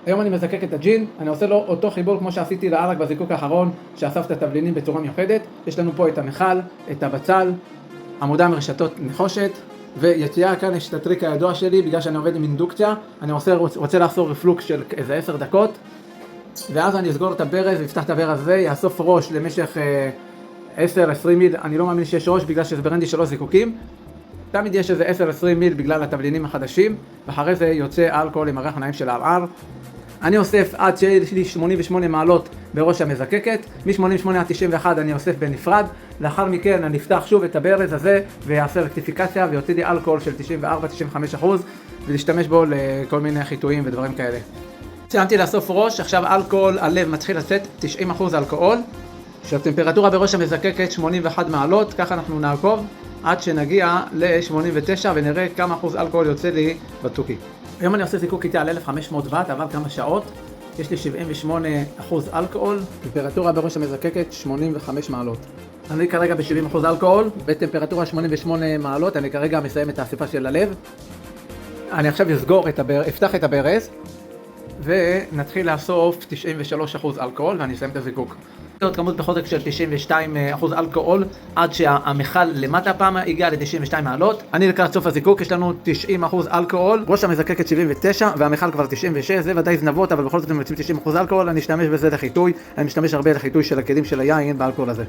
היום אני מזקק את הג'ין, אני עושה לו אותו חיבור כמו שעשיתי לערק בזיקוק האחרון, שאסף את התבלינים בצורה מיוחדת. יש לנו פה את המכל, את הבצל, עמודה מרשתות נחושת, ויציאה. כאן יש את הטריק הידוע שלי, בגלל שאני עובד עם אינדוקציה, אני רוצה לעשות רפלוקס של איזה 10 דקות, ואז אני אסגור את הברז, ואפתח את הברז הזה, יאסוף ראש למשך 10-20 מיל. אני לא מאמין שיש ראש בגלל שזה ברנדי 3 זיקוקים, תמיד יש איזה 10-20 מיל בגלל התבלינים החדשים, ואחרי זה יוצא אלכוהול עם הריח הנעים של הערער. אני אוסף עד שיש לי 88 מעלות בראש המזקקת, מ-88 עד 91 אני אוסף בנפרד, לאחר מכן אני אפתח שוב את הברז הזה ויעשה רקטיפיקציה ויוצא לי אלכוהול של 94-95%, ולהשתמש בו לכל מיני חיטויים ודברים כאלה. סיימתי לאסוף ראש, עכשיו אלכוהול הלב מתחיל לצאת 90% אלכוהול, שהטמפרטורה בראש המזקקת 81 מעלות, ככה אנחנו נעקוב עד שנגיע ל-89 ונראה כמה אחוז אלכוהול יוצא לי בתוכי. היום אני עושה זיקוק איתי על 1500 ואט, עבר כמה שעות, יש לי 78% אלכוהול, טמפרטורה בראש המזקקת 85 מעלות. אני כרגע ב-70% אלכוהול, בטמפרטורה 88 מעלות, אני כרגע מסיים את האסיפה של הלב. אני עכשיו אפתח את הברז, ונתחיל לאסוף 93% אלכוהול, ואני אסיים את הזיקוק. עוד כמות בחוזק של 92% אלכוהול, עד שהמכל למטה הפעם הגיע ל-92 מעלות. אני לקראת סוף הזיקוק, יש לנו 90% אלכוהול, ראש המזקקת 79 והמכל כבר 96, זה ודאי זנבות, אבל בכל זאת הם יוצאים 90% אלכוהול. אני אשתמש בזה לחיטוי, אני משתמש הרבה לחיטוי של הכלים של היין באלכוהול הזה.